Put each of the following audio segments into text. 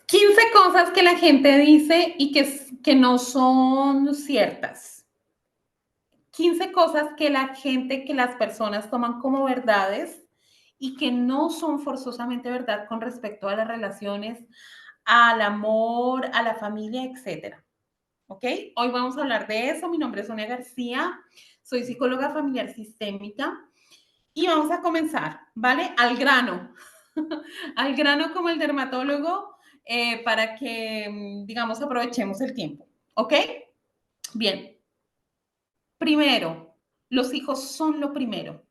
15 cosas que la gente dice y que no son ciertas. 15 cosas que la gente, que las personas toman como verdades y que no son forzosamente verdad con respecto a las relaciones, al amor, a la familia, etcétera. ¿Ok? Hoy vamos a hablar de eso. Mi nombre es Sonia García, soy psicóloga familiar sistémica y vamos a comenzar, ¿vale? Al grano, al grano como el dermatólogo, para que, digamos, aprovechemos el tiempo. ¿Ok? Bien. Primero, los hijos son lo primero.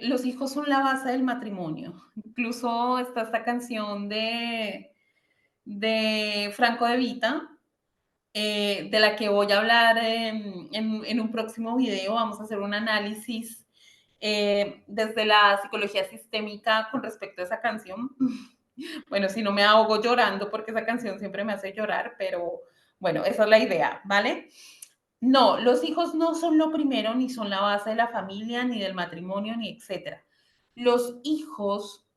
Los hijos son la base del matrimonio. Incluso está esta canción de Franco De Vita, de la que voy a hablar en un próximo video. Vamos a hacer un análisis desde la psicología sistémica con respecto a esa canción. Bueno, si no me ahogo llorando porque esa canción siempre me hace llorar, pero bueno, esa es la idea, ¿vale? No, los hijos no son lo primero, ni son la base de la familia, ni del matrimonio, ni etcétera. Los hijos,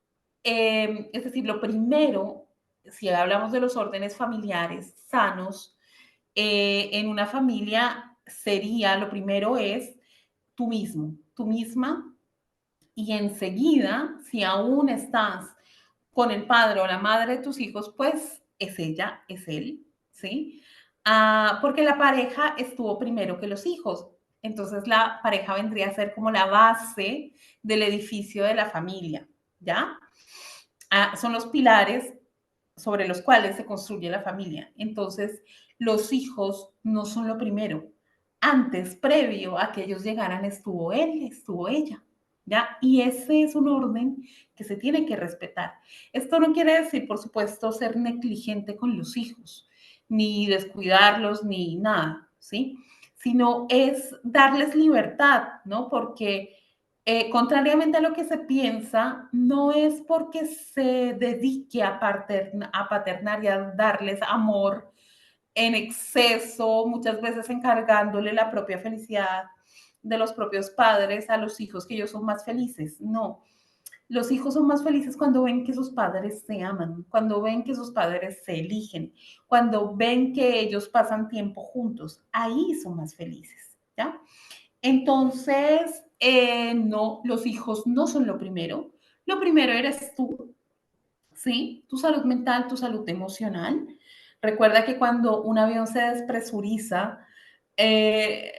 es decir, lo primero, si hablamos de los órdenes familiares sanos, en una familia sería, lo primero es tú mismo, tú misma, y enseguida, si aún estás con el padre o la madre de tus hijos, pues es ella, es él, ¿sí? Porque la pareja estuvo primero que los hijos. Entonces la pareja vendría a ser como la base del edificio de la familia, ¿ya? Son los pilares sobre los cuales se construye la familia. Entonces, los hijos no son lo primero. Antes, previo a que ellos llegaran, estuvo él, estuvo ella, ¿ya? Y ese es un orden que se tiene que respetar. Esto no quiere decir, por supuesto, ser negligente con los hijos, ni descuidarlos, ni nada, ¿sí? Sino es darles libertad, ¿no? Porque contrariamente a lo que se piensa, no es porque se dedique a paternar y a darles amor en exceso, muchas veces encargándole la propia felicidad de los propios padres a los hijos, que ellos son más felices. No, los hijos son más felices cuando ven que sus padres se aman, cuando ven que sus padres se eligen, cuando ven que ellos pasan tiempo juntos. Ahí son más felices, ¿ya? Entonces, no, los hijos no son lo primero eres tú, ¿sí? Tu salud mental, tu salud emocional. Recuerda que cuando un avión se despresuriza, eh,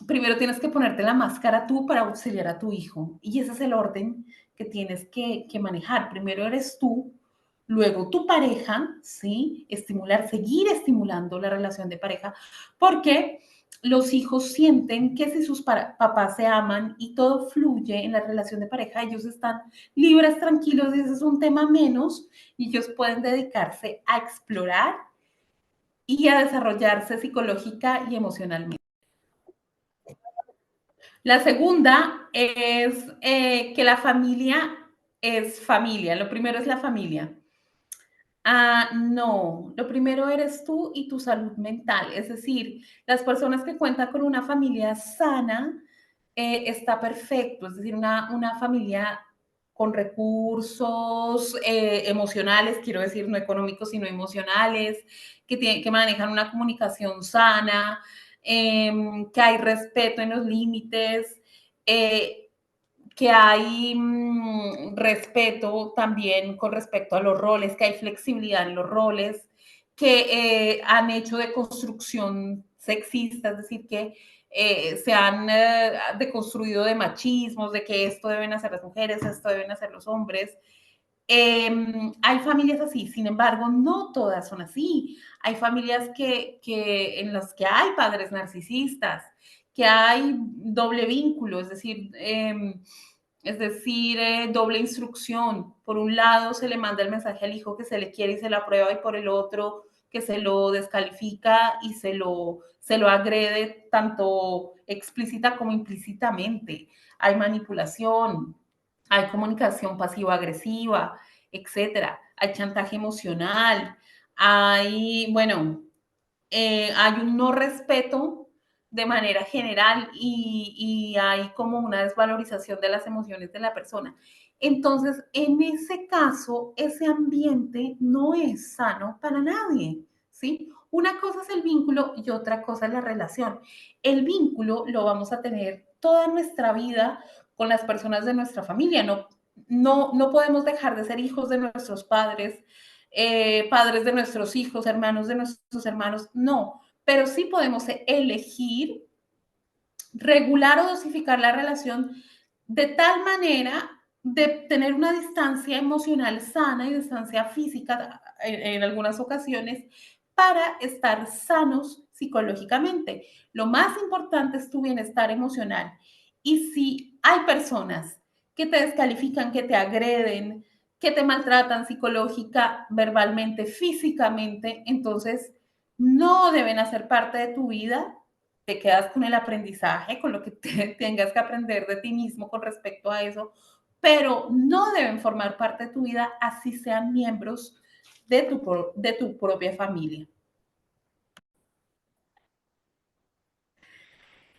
primero tienes que ponerte la máscara tú para auxiliar a tu hijo. Y ese es el orden que tienes que manejar. Primero eres tú, luego tu pareja, ¿sí? Estimular, seguir estimulando la relación de pareja, porque los hijos sienten que si sus papás se aman y todo fluye en la relación de pareja, ellos están libres, tranquilos, y ese es un tema menos, y ellos pueden dedicarse a explorar y a desarrollarse psicológica y emocionalmente. La segunda es que la familia es familia. Lo primero es la familia. No, lo primero eres tú y tu salud mental. Es decir, las personas que cuentan con una familia sana, está perfecto. Es decir, una familia con recursos emocionales, quiero decir, no económicos, sino emocionales, que manejan una comunicación sana, que hay respeto en los límites, eh, que hay respeto también con respecto a los roles, que hay flexibilidad en los roles, que han hecho de construcción sexista, es decir, que se han deconstruido de machismos, de que esto deben hacer las mujeres, esto deben hacer los hombres. Hay familias así, sin embargo, no todas son así. Hay familias en las que hay padres narcisistas, que hay doble vínculo, doble instrucción. Por un lado se le manda el mensaje al hijo que se le quiere y se lo aprueba, y por el otro que se lo descalifica y se lo agrede tanto explícita como implícitamente. Hay manipulación, hay comunicación pasivo-agresiva, etcétera. Hay chantaje emocional, hay un no respeto de manera general y hay como una desvalorización de las emociones de la persona. Entonces, en ese caso, ese ambiente no es sano para nadie, ¿sí? Una cosa es el vínculo y otra cosa es la relación. El vínculo lo vamos a tener toda nuestra vida con las personas de nuestra familia. No podemos dejar de ser hijos de nuestros padres, padres de nuestros hijos, hermanos de nuestros hermanos. No, pero sí podemos elegir regular o dosificar la relación de tal manera de tener una distancia emocional sana y distancia física en algunas ocasiones para estar sanos psicológicamente. Lo más importante es tu bienestar emocional. Y si hay personas que te descalifican, que te agreden, que te maltratan psicológica, verbalmente, físicamente, entonces no deben hacer parte de tu vida. Te quedas con el aprendizaje, con lo que tengas que aprender de ti mismo con respecto a eso, pero no deben formar parte de tu vida, así sean miembros de tu propia familia.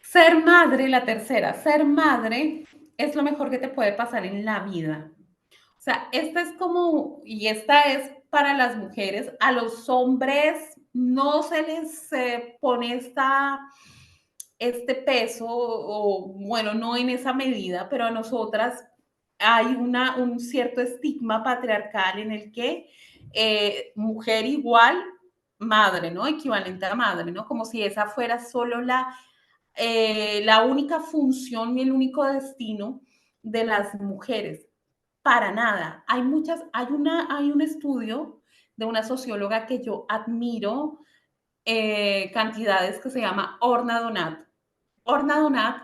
Ser madre, la tercera, ser madre es lo mejor que te puede pasar en la vida. O sea, esta es como, y esta es para las mujeres, a los hombres no se les pone este peso, o bueno, no en esa medida, pero a nosotras hay un cierto estigma patriarcal en el que mujer igual madre, ¿no? Equivalente a madre, ¿no? Como si esa fuera solo la única función y el único destino de las mujeres. Para nada. Hay un estudio de una socióloga que yo admiro cantidades que se llama Orna Donat. Orna Donat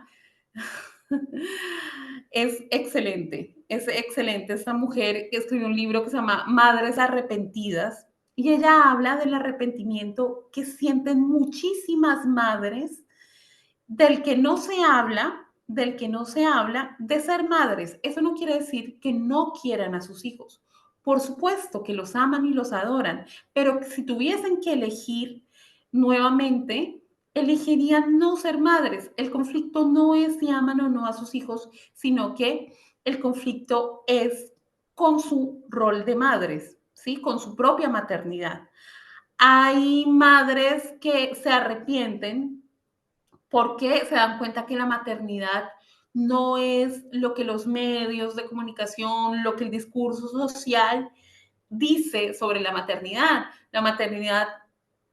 es excelente. Esta mujer escribió un libro que se llama Madres Arrepentidas y ella habla del arrepentimiento que sienten muchísimas madres del que no se habla de ser madres. Eso no quiere decir que no quieran a sus hijos. Por supuesto que los aman y los adoran, pero si tuviesen que elegir nuevamente, elegirían no ser madres. El conflicto no es si aman o no a sus hijos, sino que el conflicto es con su rol de madres, ¿sí? Con su propia maternidad. Hay madres que se arrepienten porque se dan cuenta que la maternidad no es lo que los medios de comunicación, lo que el discurso social dice sobre la maternidad. La maternidad,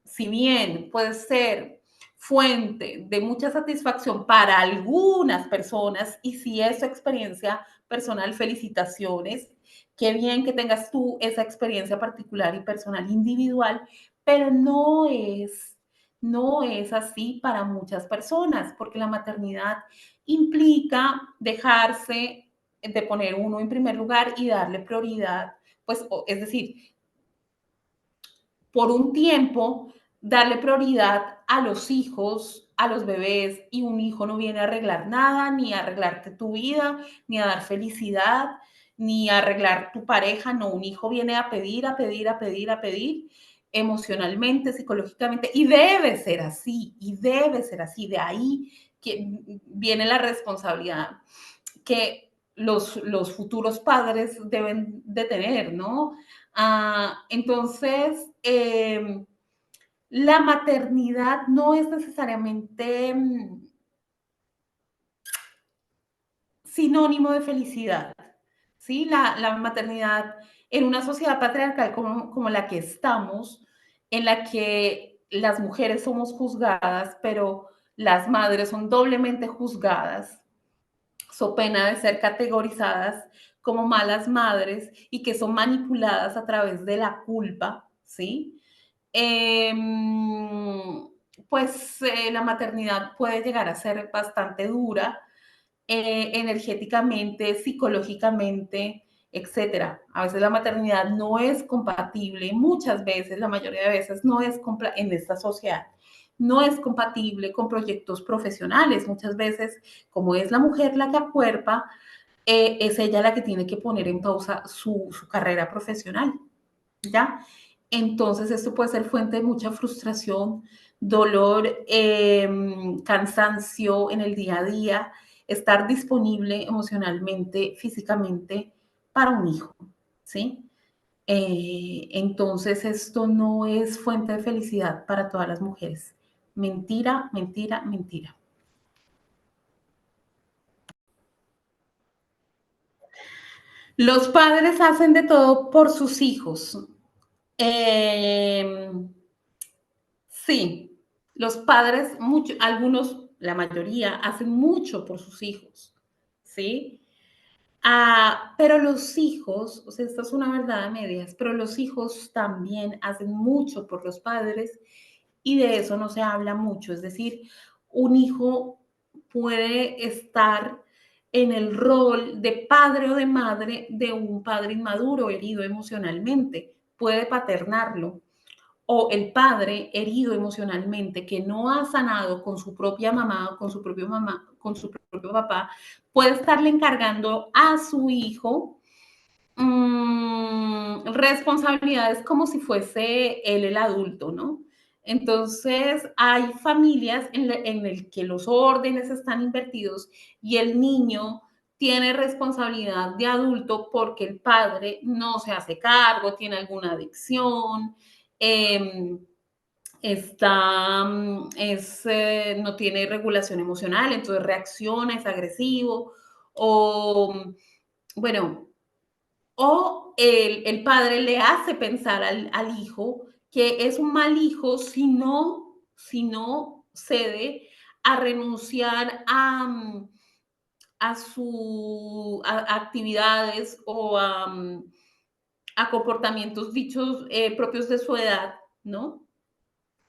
si bien puede ser fuente de mucha satisfacción para algunas personas, y si es su experiencia personal, felicitaciones, qué bien que tengas tú esa experiencia particular y personal individual, pero no es así para muchas personas, porque la maternidad implica dejarse de poner uno en primer lugar y darle prioridad, pues, es decir, por un tiempo, darle prioridad a los hijos, a los bebés, y un hijo no viene a arreglar nada, ni a arreglarte tu vida, ni a dar felicidad, ni a arreglar tu pareja, no, un hijo viene a pedir, a pedir, a pedir, a pedir, emocionalmente, psicológicamente, y debe ser así, de ahí que viene la responsabilidad que los futuros padres deben de tener, ¿no? Entonces, la maternidad no es necesariamente sinónimo de felicidad, ¿sí? La maternidad en una sociedad patriarcal como la que estamos, en la que las mujeres somos juzgadas, pero las madres son doblemente juzgadas, so pena de ser categorizadas como malas madres y que son manipuladas a través de la culpa, ¿sí? Pues la maternidad puede llegar a ser bastante dura, energéticamente, psicológicamente, etcétera. A veces la maternidad no es compatible, muchas veces, la mayoría de veces, no es en esta sociedad, no es compatible con proyectos profesionales. Muchas veces, como es la mujer la que acuerpa, es ella la que tiene que poner en pausa su carrera profesional, ¿ya? Entonces, esto puede ser fuente de mucha frustración, dolor, cansancio en el día a día, estar disponible emocionalmente, físicamente para un hijo, ¿sí? Entonces esto no es fuente de felicidad para todas las mujeres. Mentira, mentira, mentira. Los padres hacen de todo por sus hijos. Eh, sí, los padres, mucho, algunos, la mayoría, hacen mucho por sus hijos, ¿sí? Pero los hijos, o sea, esta es una verdad a medias, pero los hijos también hacen mucho por los padres y de eso no se habla mucho. Es decir, un hijo puede estar en el rol de padre o de madre de un padre inmaduro, herido emocionalmente, puede paternarlo, o el padre herido emocionalmente que no ha sanado con su propia mamá, con su propio mamá, con su propio papá, puede estarle encargando a su hijo responsabilidades como si fuese él el adulto, ¿no? Entonces, hay familias en el que los órdenes están invertidos y el niño tiene responsabilidad de adulto porque el padre no se hace cargo, tiene alguna adicción, eh, no tiene regulación emocional, entonces reacciona, es agresivo, o bueno, o el padre le hace pensar al hijo que es un mal hijo si no cede a renunciar a actividades o a comportamientos dichos propios de su edad, ¿no?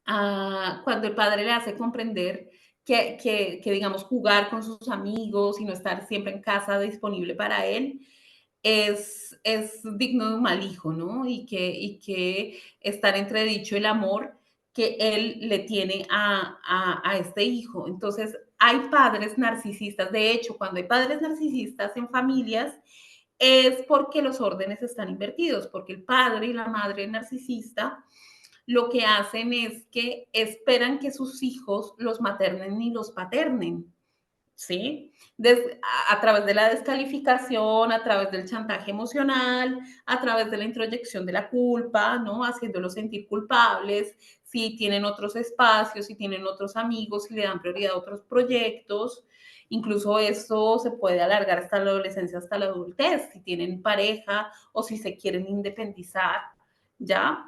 Cuando el padre le hace comprender que, digamos, jugar con sus amigos y no estar siempre en casa disponible para él es digno de un mal hijo, ¿no? Y que estar entredicho el amor que él le tiene a este hijo. Entonces, hay padres narcisistas. De hecho, cuando hay padres narcisistas en familias, es porque los órdenes están invertidos, porque el padre y la madre narcisista lo que hacen es que esperan que sus hijos los maternen y los paternen. ¿Sí? A través de la descalificación, a través del chantaje emocional, a través de la introyección de la culpa, ¿no? Haciéndolos sentir culpables, si tienen otros espacios, si tienen otros amigos, si le dan prioridad a otros proyectos. Incluso esto se puede alargar hasta la adolescencia, hasta la adultez, si tienen pareja o si se quieren independizar, ¿ya?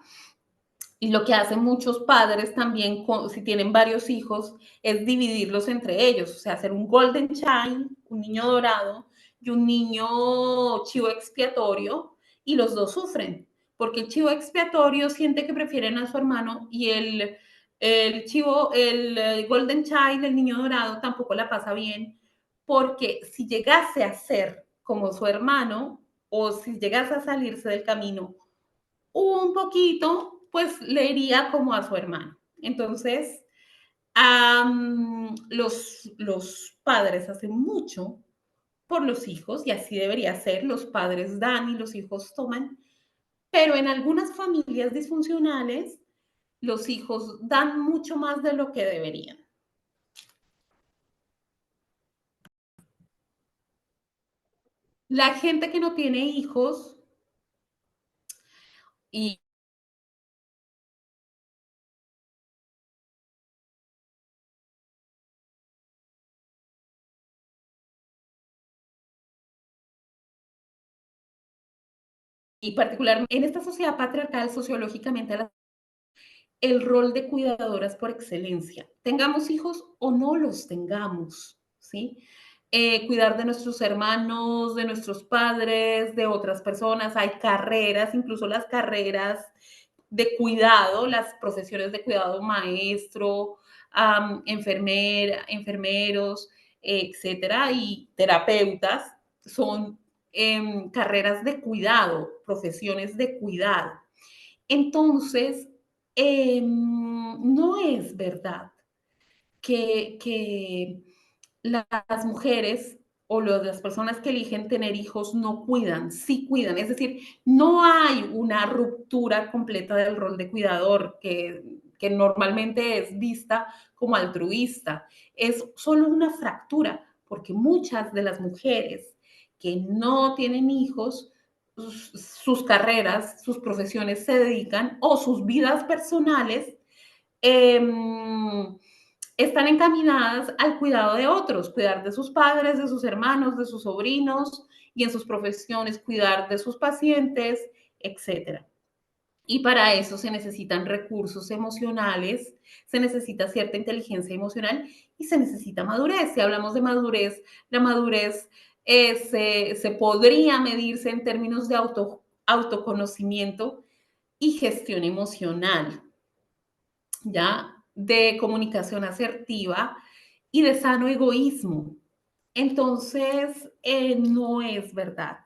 Y lo que hacen muchos padres también, si tienen varios hijos, es dividirlos entre ellos, o sea, hacer un golden child, un niño dorado y un niño chivo expiatorio, y los dos sufren, porque el chivo expiatorio siente que prefieren a su hermano y el golden child, el niño dorado, tampoco la pasa bien, porque si llegase a ser como su hermano o si llegase a salirse del camino un poquito, pues le iría como a su hermano. Entonces, los padres hacen mucho por los hijos y así debería ser. Los padres dan y los hijos toman, pero en algunas familias disfuncionales, los hijos dan mucho más de lo que deberían. La gente que no tiene hijos y, y particularmente en esta sociedad patriarcal, sociológicamente, el rol de cuidadoras por excelencia, tengamos hijos o no los tengamos, ¿sí? Cuidar de nuestros hermanos, de nuestros padres, de otras personas. Hay carreras, incluso las carreras de cuidado, las profesiones de cuidado, maestro, enfermeros, etcétera, y terapeutas, son carreras de cuidado, profesiones de cuidado. Entonces, no es verdad que las mujeres o las personas que eligen tener hijos no cuidan, sí cuidan. Es decir, no hay una ruptura completa del rol de cuidador que normalmente es vista como altruista. Es solo una fractura, porque muchas de las mujeres que no tienen hijos, sus carreras, sus profesiones se dedican o sus vidas personales eh, están encaminadas al cuidado de otros, cuidar de sus padres, de sus hermanos, de sus sobrinos y en sus profesiones cuidar de sus pacientes, etcétera. Y para eso se necesitan recursos emocionales, se necesita cierta inteligencia emocional y se necesita madurez. Si hablamos de madurez, la madurez se podría medirse en términos de autoconocimiento y gestión emocional, ¿ya? De comunicación asertiva y de sano egoísmo. Entonces, no es verdad.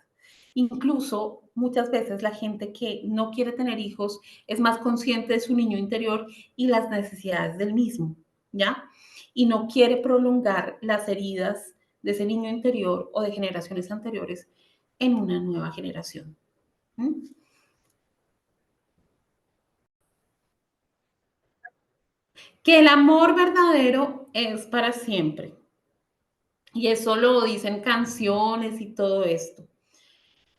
Incluso muchas veces la gente que no quiere tener hijos es más consciente de su niño interior y las necesidades del mismo, ¿ya? Y no quiere prolongar las heridas de ese niño interior o de generaciones anteriores en una nueva generación. ¿Mm? Que el amor verdadero es para siempre. Y eso lo dicen canciones y todo esto.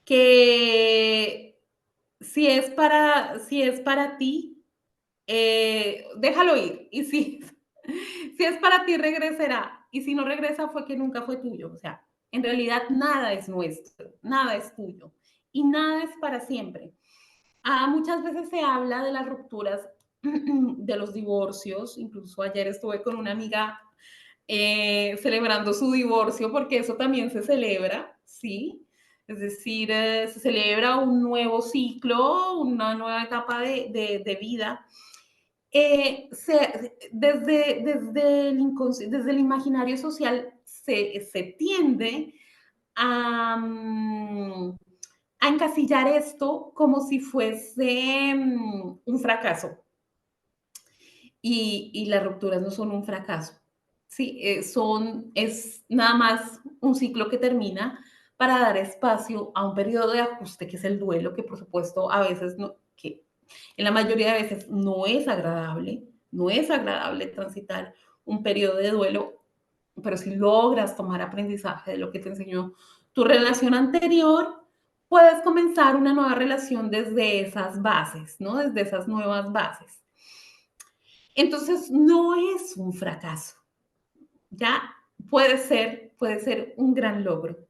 Que si es para ti, déjalo ir. Y si, si es para ti, regresará. Y si no regresa, fue que nunca fue tuyo. O sea, en realidad nada es nuestro, nada es tuyo. Y nada es para siempre. Muchas veces se habla de las rupturas, de los divorcios. Incluso ayer estuve con una amiga celebrando su divorcio, porque eso también se celebra, ¿sí? Es decir, se celebra un nuevo ciclo, una nueva etapa de vida. Desde el imaginario social se tiende a, a encasillar esto como si fuese un fracaso. Y las rupturas no son un fracaso. Sí, es nada más un ciclo que termina para dar espacio a un periodo de ajuste que es el duelo, que por supuesto a veces no, que en la mayoría de veces no es agradable transitar un periodo de duelo, pero si logras tomar aprendizaje de lo que te enseñó tu relación anterior, puedes comenzar una nueva relación desde esas bases, ¿no? Desde esas nuevas bases. Entonces, no es un fracaso, ya puede ser un gran logro.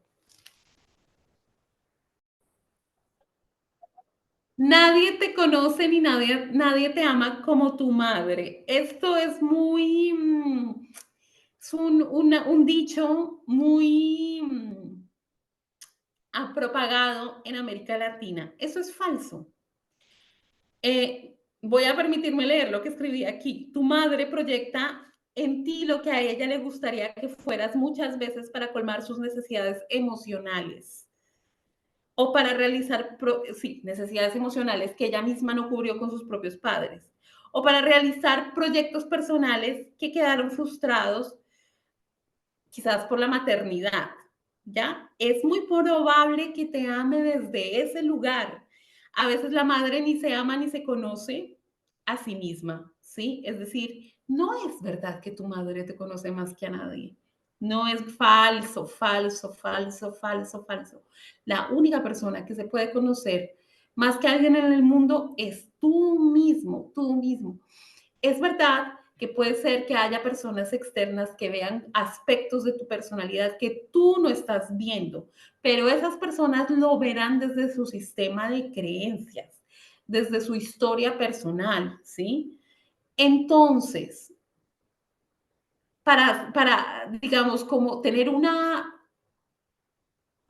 Nadie te conoce ni nadie te ama como tu madre. Esto es muy, es un dicho muy propagado en América Latina. Eso es falso. Voy a permitirme leer lo que escribí aquí. Tu madre proyecta en ti lo que a ella le gustaría que fueras muchas veces para colmar sus necesidades emocionales o para realizar, sí, necesidades emocionales que ella misma no cubrió con sus propios padres o para realizar proyectos personales que quedaron frustrados quizás por la maternidad, ¿ya? Es muy probable que te ame desde ese lugar. A veces la madre ni se ama ni se conoce a sí misma, ¿sí? Es decir, no es verdad que tu madre te conoce más que a nadie. No es falso, falso, falso, falso, falso. La única persona que se puede conocer más que alguien en el mundo es tú mismo, tú mismo. Es verdad que puede ser que haya personas externas que vean aspectos de tu personalidad que tú no estás viendo, pero esas personas lo verán desde su sistema de creencias, desde su historia personal, ¿sí? Entonces, digamos, como tener una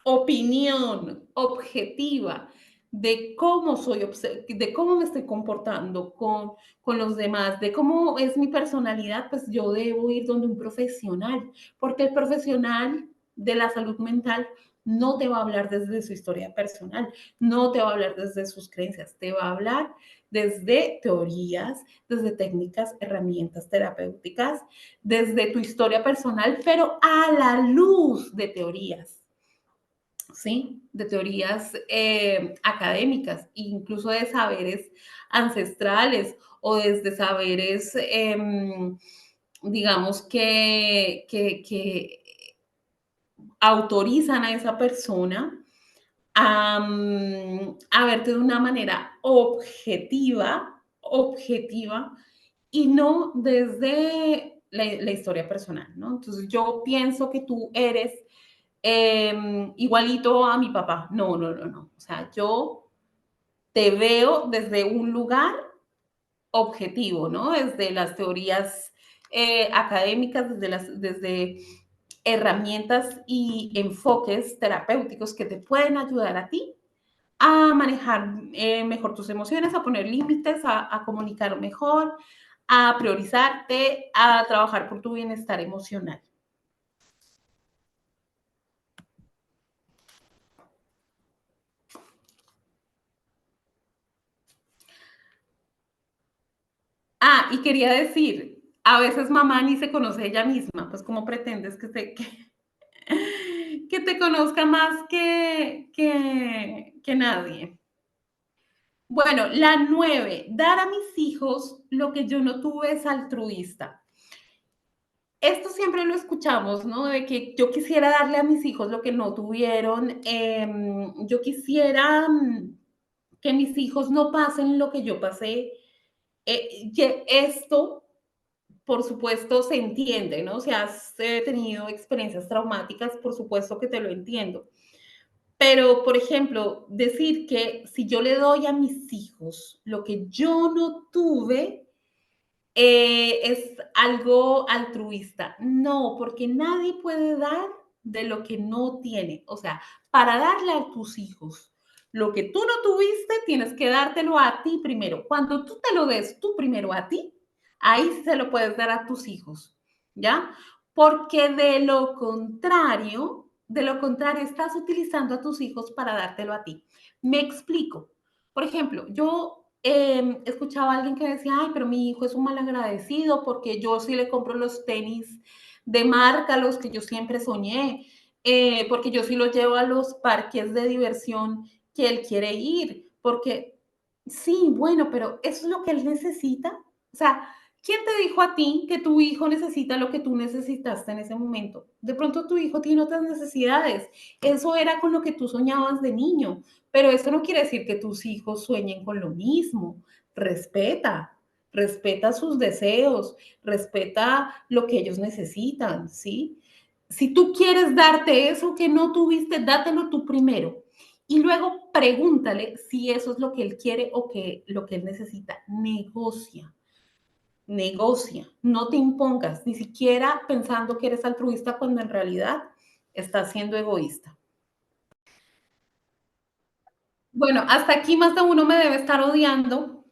opinión objetiva de cómo de cómo me estoy comportando con los demás, de cómo es mi personalidad, pues yo debo ir donde un profesional, porque el profesional de la salud mental no te va a hablar desde su historia personal, no te va a hablar desde sus creencias, te va a hablar desde teorías, desde técnicas, herramientas terapéuticas, desde tu historia personal, pero a la luz de teorías. ¿sí? De teorías académicas, incluso de saberes ancestrales o desde saberes, digamos, que autorizan a esa persona a verte de una manera objetiva y no desde la historia personal, ¿no? Entonces yo pienso que tú eres igualito a mi papá. No, no, no, no. O sea, yo te veo desde un lugar objetivo, ¿no? Desde las teorías académicas, desde herramientas y enfoques terapéuticos que te pueden ayudar a ti a manejar mejor tus emociones, a poner límites, a comunicar mejor, a priorizarte, a trabajar por tu bienestar emocional. Ah, y quería decir, a veces mamá ni se conoce ella misma, pues cómo pretendes que te conozca más que nadie. Bueno, la 9, dar a mis hijos lo que yo no tuve es altruista. Esto siempre lo escuchamos, ¿no? De que yo quisiera darle a mis hijos lo que no tuvieron, yo quisiera que mis hijos no pasen lo que yo pasé. Que esto, por supuesto, se entiende, ¿no? Si has tenido experiencias traumáticas, por supuesto que te lo entiendo. Pero, por ejemplo, decir que si yo le doy a mis hijos lo que yo no tuve, es algo altruista. No, porque nadie puede dar de lo que no tiene. O sea, para darle a tus hijos lo que tú no tuviste, tienes que dártelo a ti primero. Cuando tú te lo des tú primero a ti, ahí sí se lo puedes dar a tus hijos, ¿ya? Porque de lo contrario, estás utilizando a tus hijos para dártelo a ti. Me explico. Por ejemplo, yo escuchaba a alguien que decía, ay, pero mi hijo es un mal agradecido porque yo sí le compro los tenis de marca, los que yo siempre soñé, porque yo sí lo llevo a los parques de diversión que él quiere ir, porque sí, bueno, pero eso es lo que él necesita. O sea, ¿quién te dijo a ti que tu hijo necesita lo que tú necesitaste en ese momento? De pronto tu hijo tiene otras necesidades. Eso era con lo que tú soñabas de niño, pero eso no quiere decir que tus hijos sueñen con lo mismo. Respeta, respeta sus deseos, respeta lo que ellos necesitan, ¿sí? Si tú quieres darte eso que no tuviste, dátelo tú primero. Y luego pregúntale si eso es lo que él quiere o que lo que él necesita. Negocia, negocia. No te impongas, ni siquiera pensando que eres altruista cuando en realidad estás siendo egoísta. Bueno, hasta aquí más de uno me debe estar odiando.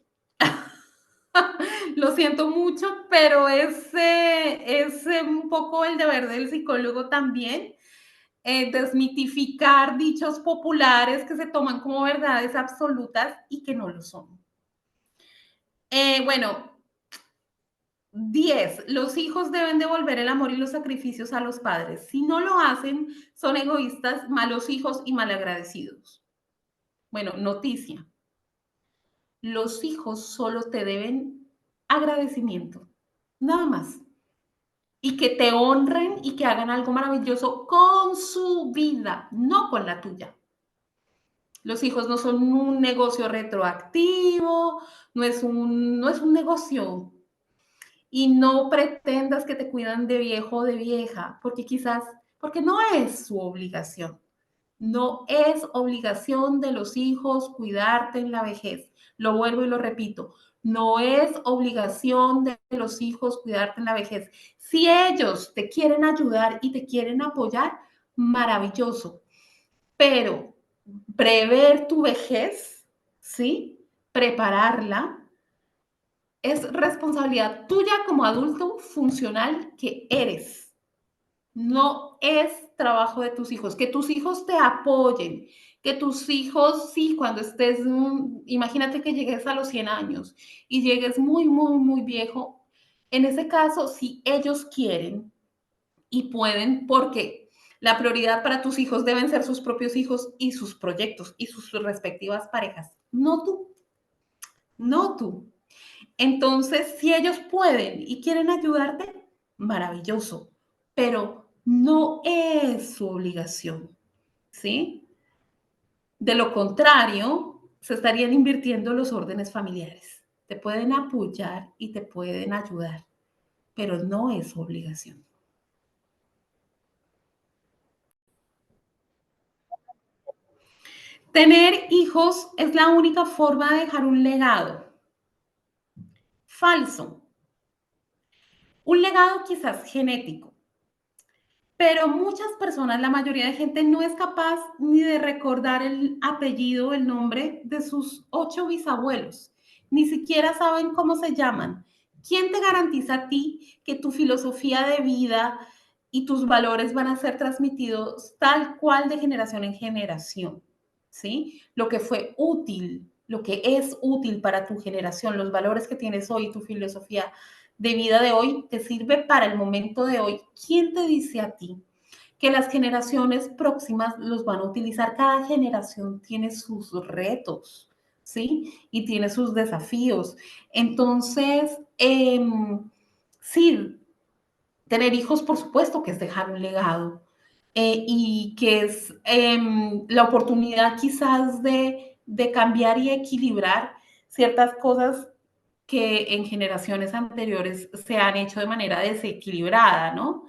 Lo siento mucho, pero es un poco el deber del psicólogo también, desmitificar dichos populares que se toman como verdades absolutas y que no lo son. Bueno, 10. Los hijos deben devolver el amor y los sacrificios a los padres. Si no lo hacen, son egoístas, malos hijos y malagradecidos. Bueno, noticia. Los hijos solo te deben agradecimiento, nada más. Y que te honren y que hagan algo maravilloso con su vida, no con la tuya. Los hijos no son un negocio retroactivo, no es un negocio. Y no pretendas que te cuidan de viejo o de vieja, porque quizás, porque no es su obligación. No es obligación de los hijos cuidarte en la vejez. Lo vuelvo y lo repito. No es obligación de los hijos cuidarte en la vejez. Si ellos te quieren ayudar y te quieren apoyar, maravilloso. Pero prever tu vejez, ¿sí? Prepararla es responsabilidad tuya como adulto funcional que eres. No es trabajo de tus hijos. Que tus hijos te apoyen, que tus hijos, sí, cuando estés, imagínate que llegues a los 100 años y llegues muy, muy, muy viejo. En ese caso, si ellos quieren y pueden, porque La prioridad para tus hijos deben ser sus propios hijos y sus proyectos y sus respectivas parejas, no tú, no tú. Entonces, si ellos pueden y quieren ayudarte, maravilloso, pero no es su obligación, ¿sí? De lo contrario, se estarían invirtiendo los órdenes familiares. Te pueden apoyar y te pueden ayudar, pero no es su obligación. Tener hijos es la única forma de dejar un legado. Falso. Un legado quizás genético, pero muchas personas, la mayoría de gente, no es capaz ni de recordar el apellido, el nombre de sus 8 bisabuelos. Ni siquiera saben cómo se llaman. ¿Quién te garantiza a ti que tu filosofía de vida y tus valores van a ser transmitidos tal cual de generación en generación? ¿Sí? Lo que fue útil, lo que es útil para tu generación, los valores que tienes hoy, tu filosofía de vida de hoy te sirve para el momento de hoy. ¿Quién te dice a ti que las generaciones próximas los van a utilizar? Cada generación tiene sus retos, ¿sí? Y tiene sus desafíos. Entonces, sí, tener hijos, por supuesto, que es dejar un legado. Y que es la oportunidad quizás de cambiar y equilibrar ciertas cosas que en generaciones anteriores se han hecho de manera desequilibrada, ¿no?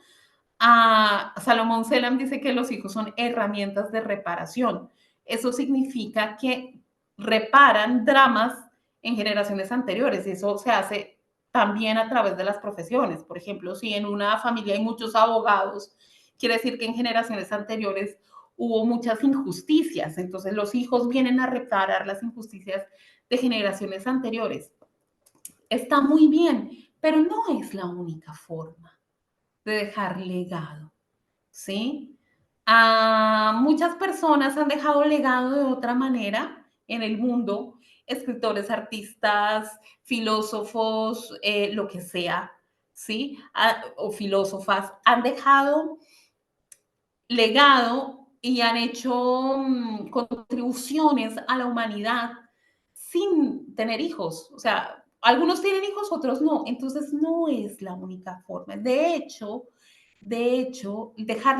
Salomón Selam dice que los hijos son herramientas de reparación. Eso significa que reparan dramas en generaciones anteriores y eso se hace también a través de las profesiones. Por ejemplo, si en una familia hay muchos abogados, quiere decir que en generaciones anteriores hubo muchas injusticias. Entonces los hijos vienen a reparar las injusticias de generaciones anteriores. Está muy bien, pero no es la única forma de dejar legado, ¿sí? Muchas personas han dejado legado de otra manera en el mundo, escritores, artistas, filósofos, lo que sea, ¿sí? O filósofas, han dejado legado y han hecho contribuciones a la humanidad sin tener hijos. O sea, algunos tienen hijos, otros no. Entonces no es la única forma. Dejar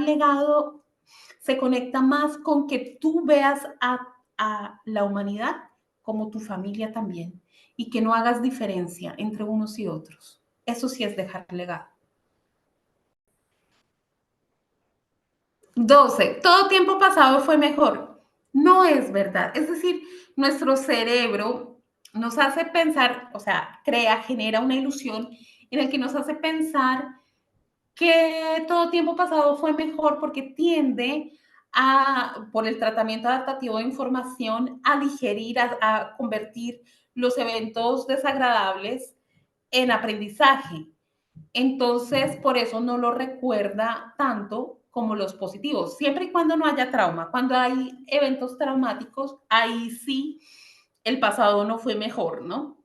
legado se conecta más con que tú veas a la humanidad como tu familia también y que no hagas diferencia entre unos y otros. Eso sí es dejar legado. 12. Todo tiempo pasado fue mejor. No es verdad. Es decir, nuestro cerebro nos hace pensar, o sea, genera una ilusión en el que nos hace pensar que todo tiempo pasado fue mejor porque tiende por el tratamiento adaptativo de información, a digerir, a convertir los eventos desagradables en aprendizaje. Entonces, por eso no lo recuerda tanto como los positivos, siempre y cuando no haya trauma. Cuando hay eventos traumáticos, ahí sí el pasado no fue mejor, ¿no?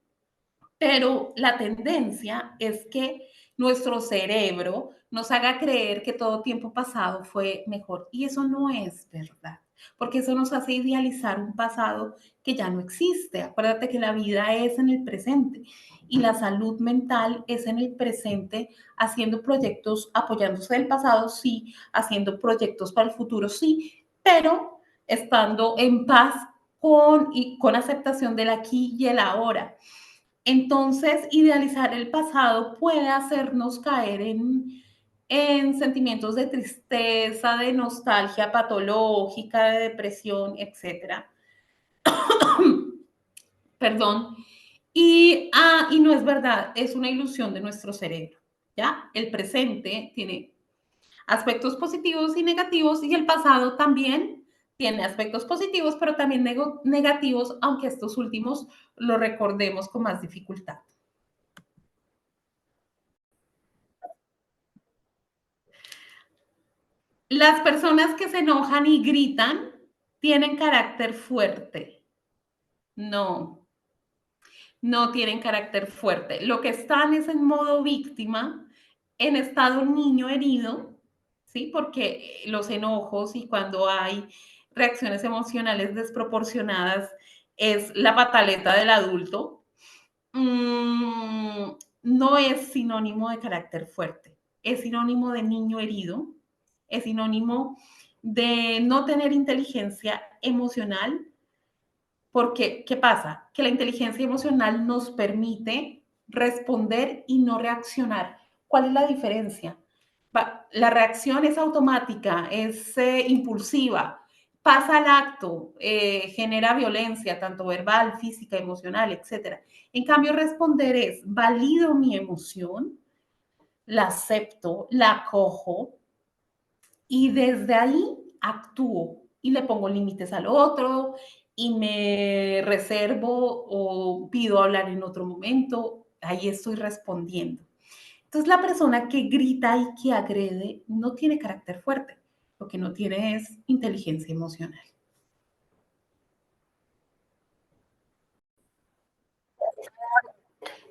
Pero la tendencia es que nuestro cerebro nos haga creer que todo tiempo pasado fue mejor. Y eso no es verdad, porque eso nos hace idealizar un pasado que ya no existe. Acuérdate que la vida es en el presente y la salud mental es en el presente, haciendo proyectos, apoyándose del pasado, sí, haciendo proyectos para el futuro, sí, pero estando en paz con aceptación del aquí y el ahora. Entonces, idealizar el pasado puede hacernos caer en sentimientos de tristeza, de nostalgia patológica, de depresión, etcétera. Perdón. Y no es verdad, es una ilusión de nuestro cerebro. ¿Ya? El presente tiene aspectos positivos y negativos y el pasado también tiene aspectos positivos, pero también negativos, aunque estos últimos lo recordemos con más dificultad. Las personas que se enojan y gritan tienen carácter fuerte. No, no tienen carácter fuerte. Lo que están es en modo víctima, en estado niño herido, ¿sí? Porque los enojos y cuando hay reacciones emocionales desproporcionadas es la pataleta del adulto. Mm, no es sinónimo de carácter fuerte, es sinónimo de niño herido, es sinónimo de no tener inteligencia emocional, porque, ¿qué pasa? Que la inteligencia emocional nos permite responder y no reaccionar. ¿Cuál es la diferencia? La reacción es automática, es impulsiva, pasa al acto, genera violencia, tanto verbal, física, emocional, etcétera. En cambio, responder es, valido mi emoción, la acepto, la acojo y desde ahí actúo y le pongo límites al otro y me reservo o pido hablar en otro momento. Ahí estoy respondiendo. Entonces, la persona que grita y que agrede no tiene carácter fuerte, lo que no tiene es inteligencia emocional.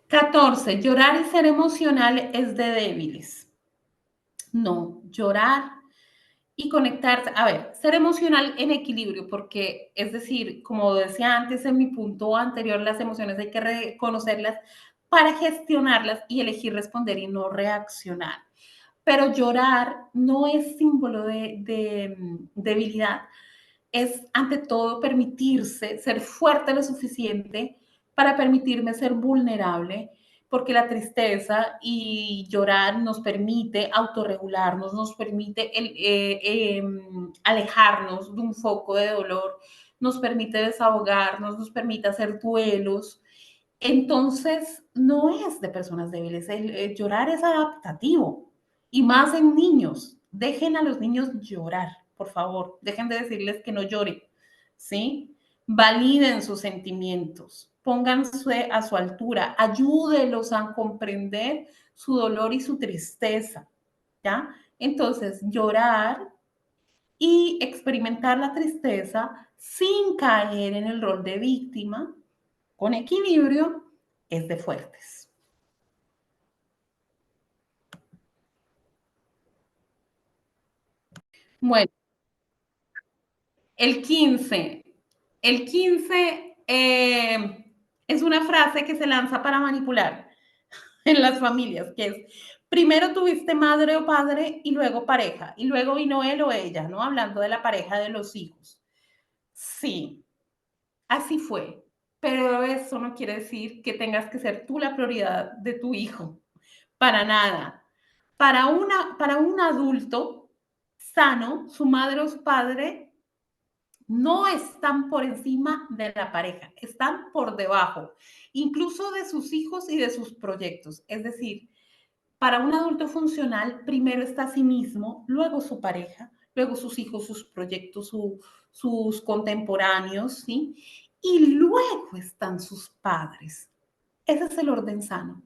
14. Llorar y ser emocional es de débiles. No, llorar y conectarse. A ver, ser emocional en equilibrio, porque es decir, como decía antes en mi punto anterior, las emociones hay que reconocerlas para gestionarlas y elegir responder y no reaccionar. Pero llorar no es símbolo de debilidad, es ante todo permitirse ser fuerte lo suficiente para permitirme ser vulnerable, porque la tristeza y llorar nos permite autorregularnos, nos permite alejarnos de un foco de dolor, nos permite desahogarnos, nos permite hacer duelos. Entonces, no es de personas débiles, el llorar es adaptativo y más en niños. Dejen a los niños llorar, por favor, dejen de decirles que no lloren, ¿sí? Validen sus sentimientos, pónganse a su altura, ayúdelos a comprender su dolor y su tristeza, ¿ya? Entonces, llorar y experimentar la tristeza sin caer en el rol de víctima, con equilibrio, es de fuertes. Bueno, el 15. El 15 es una frase que se lanza para manipular en las familias, que es, primero tuviste madre o padre y luego pareja, y luego vino él o ella, ¿no? Hablando de la pareja de los hijos. Sí, así fue, pero eso no quiere decir que tengas que ser tú la prioridad de tu hijo, para nada. Para un adulto sano, su madre o su padre no están por encima de la pareja, están por debajo, incluso de sus hijos y de sus proyectos. Es decir, para un adulto funcional, primero está a sí mismo, luego su pareja, luego sus hijos, sus proyectos, sus contemporáneos, ¿sí? Y luego están sus padres. Ese es el orden sano.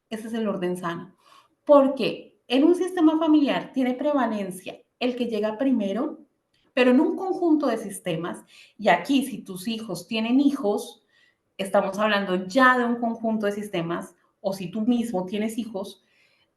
Ese es el orden sano. Porque en un sistema familiar tiene prevalencia el que llega primero, pero en un conjunto de sistemas, y aquí si tus hijos tienen hijos, estamos hablando ya de un conjunto de sistemas, o si tú mismo tienes hijos,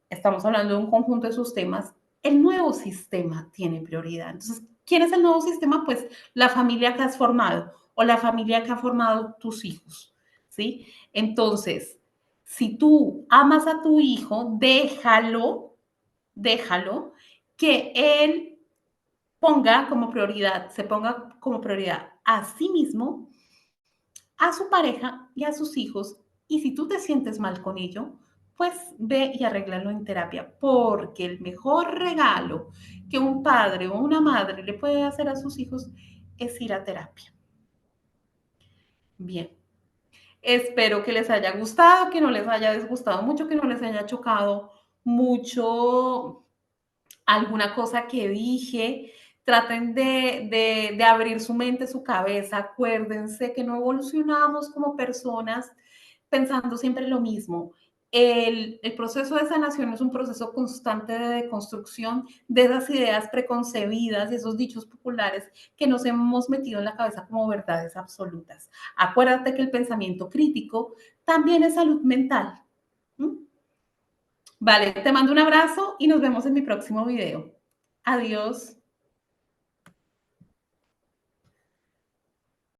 estamos hablando de un conjunto de sistemas, el nuevo sistema tiene prioridad. Entonces, ¿quién es el nuevo sistema? Pues la familia que has formado o la familia que ha formado tus hijos, ¿sí? Entonces, si tú amas a tu hijo, déjalo que él se ponga como prioridad a sí mismo, a su pareja y a sus hijos. Y si tú te sientes mal con ello, pues ve y arréglalo en terapia, porque el mejor regalo que un padre o una madre le puede hacer a sus hijos es ir a terapia. Bien, espero que les haya gustado, que no les haya disgustado mucho, que no les haya chocado mucho alguna cosa que dije. Traten de abrir su mente, su cabeza. Acuérdense que no evolucionamos como personas pensando siempre lo mismo. El proceso de sanación es un proceso constante de deconstrucción de esas ideas preconcebidas y esos dichos populares que nos hemos metido en la cabeza como verdades absolutas. Acuérdate que el pensamiento crítico también es salud mental. ¿Mm? Vale, te mando un abrazo y nos vemos en mi próximo video. Adiós.